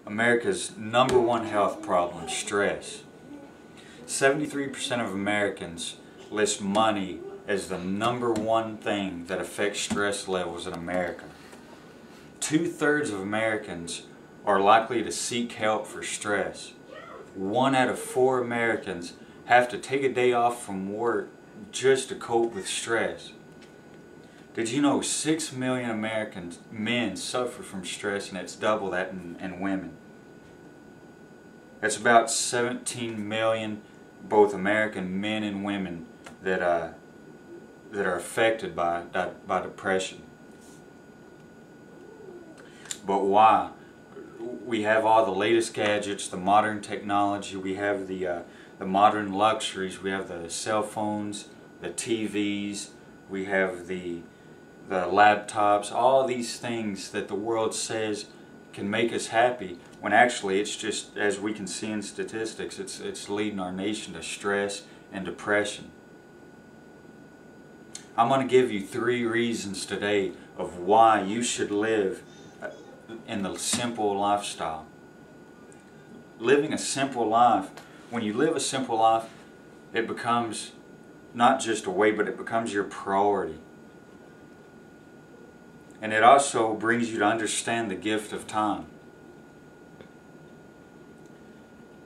America's #1 health problem, stress. 73% of Americans list money as the #1 thing that affects stress levels in America. 2/3 of Americans are likely to seek help for stress. 1 out of 4 Americans have to take a day off from work just to cope with stress. Did you know 6 million American men suffer from stress, and it's double that in women? That's about 17 million both American men and women that are affected by depression. But why? We have all the latest gadgets, the modern technology, we have the modern luxuries, we have the cell phones, the TVs, we have the laptops, all these things that the world says can make us happy, when actually it's just, as we can see in statistics, it's leading our nation to stress and depression. I'm going to give you 3 reasons today of why you should live in the simple lifestyle. Living a simple life, when you live a simple life, it becomes not just a way, but it becomes your priority. And it also brings you to understand the gift of time.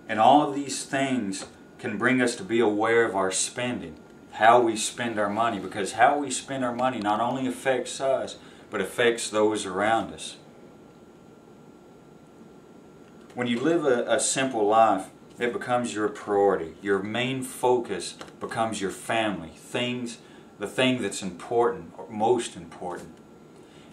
And all of these things can bring us to be aware of our spending, how we spend our money, because how we spend our money not only affects us, but affects those around us. When you live a simple life, it becomes your priority. Your main focus becomes your family, the thing that's important, or most important.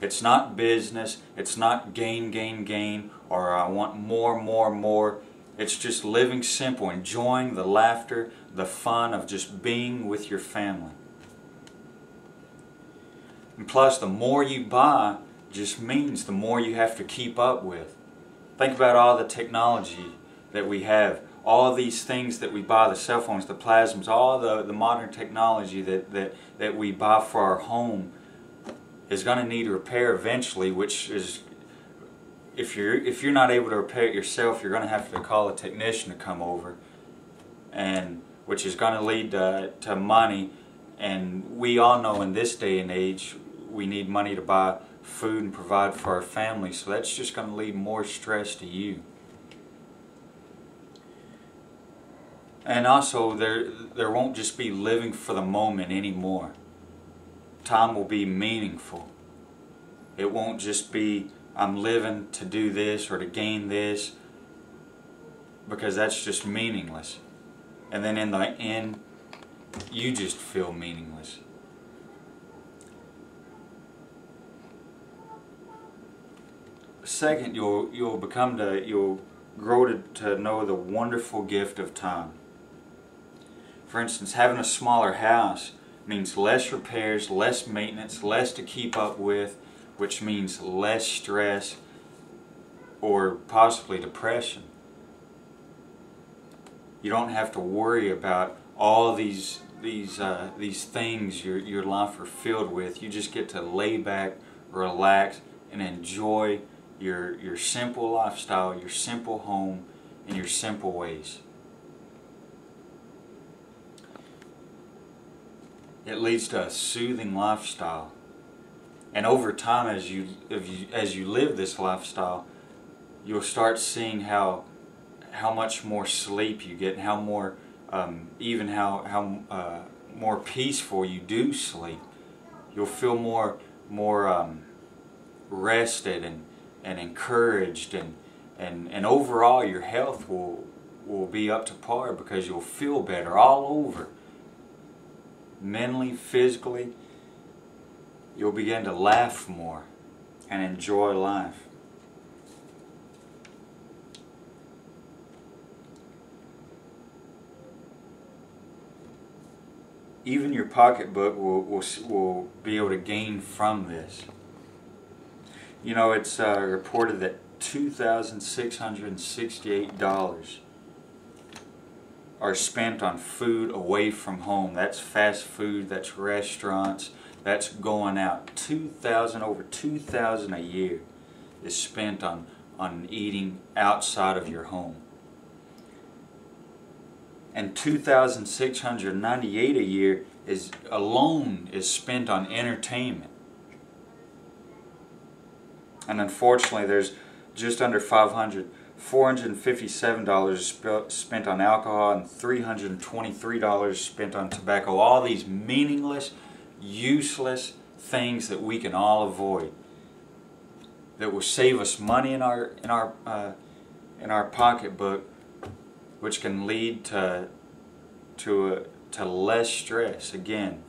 It's not business, it's not gain, or I want more. It's just living simple, enjoying the laughter, the fun of just being with your family. And plus, the more you buy just means the more you have to keep up with. Think about all the technology that we have, all these things that we buy, the cell phones, the plasmas, all the modern technology that we buy for our home is going to need repair eventually, which is, if you're not able to repair it yourself, you're going to have to call a technician to come over, and which is going to lead to money. And we all know in this day and age we need money to buy food and provide for our family, so that's just going to lead more stress to you. And also there won't just be living for the moment anymore. Time will be meaningful. It won't just be I'm living to do this or to gain this, because that's just meaningless. And then in the end, you just feel meaningless. Second, you'll grow to know the wonderful gift of time. For instance, having a smaller house means less repairs, less maintenance, less to keep up with, which means less stress or possibly depression. You don't have to worry about all these things your life are filled with. You just get to lay back, relax, and enjoy your simple lifestyle, your simple home, and your simple ways. It leads to a soothing lifestyle, and over time, as you live this lifestyle, you'll start seeing how much more sleep you get, and how more more peaceful you do sleep. You'll feel more rested and encouraged, and overall your health will be up to par, because you'll feel better all over. Mentally, physically, you'll begin to laugh more and enjoy life. Even your pocketbook will be able to gain from this. You know, it's reported that $2,668 are spent on food away from home. That's fast food, that's restaurants, that's going out. Over 2,000 a year is spent on on eating outside of your home. And $2,698 a year alone is spent on entertainment. And unfortunately, there's just under $457 spent on alcohol and $323 spent on tobacco. All these meaningless, useless things that we can all avoid, that will save us money in our pocketbook, which can lead to less stress. Again,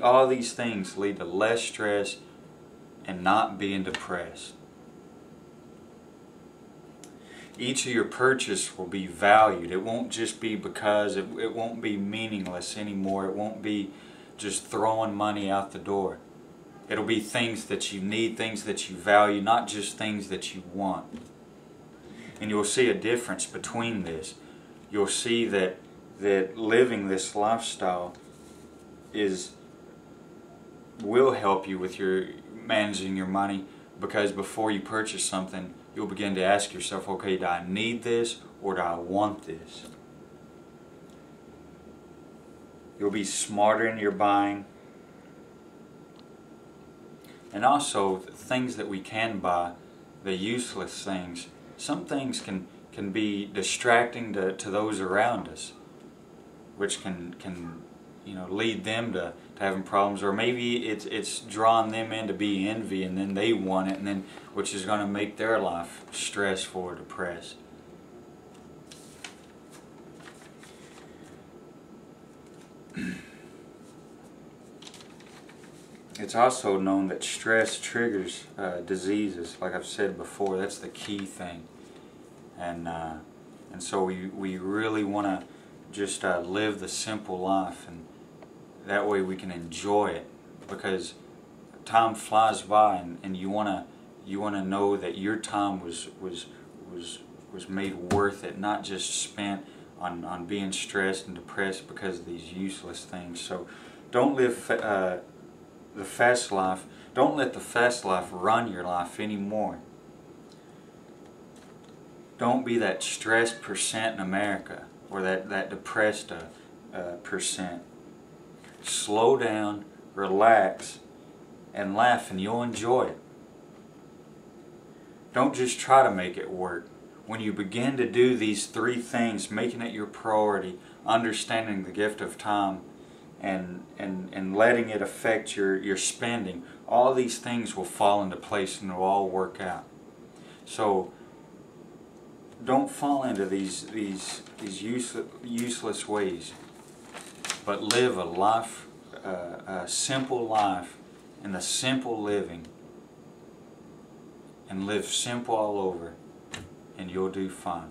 all these things lead to less stress and not being depressed. Each of your purchase will be valued. It won't just be because it won't be meaningless anymore. It won't be just throwing money out the door. It'll be things that you need, things that you value, not just things that you want. And you'll see a difference between this. You'll see that living this lifestyle will help you with your managing your money, because before you purchase something, you'll begin to ask yourself, okay, do I need this or do I want this? You'll be smarter in your buying. And also, things that we can buy, the useless things, some things can be distracting to those around us, which can lead them to having problems, or maybe it's drawing them in to be envy, and then they want it, and then which is going to make their life stressful or depressed. It's also known that stress triggers diseases. Like I've said before, that's the key thing, and so we really want to just live the simple life, and that way we can enjoy it, because time flies by, and you wanna know that your time was made worth it, not just spent on being stressed and depressed because of these useless things. So don't live the fast life. Don't let the fast life run your life anymore. Don't be that stressed percent in America, or that depressed percent. Slow down, relax, and laugh, and you'll enjoy it. Don't just try to make it work. When you begin to do these three things, making it your priority, understanding the gift of time, and letting it affect your spending, all these things will fall into place and will all work out. So don't fall into these useless ways, but live a life, a simple life, in the simple living, and live simple all over, and you'll do fine.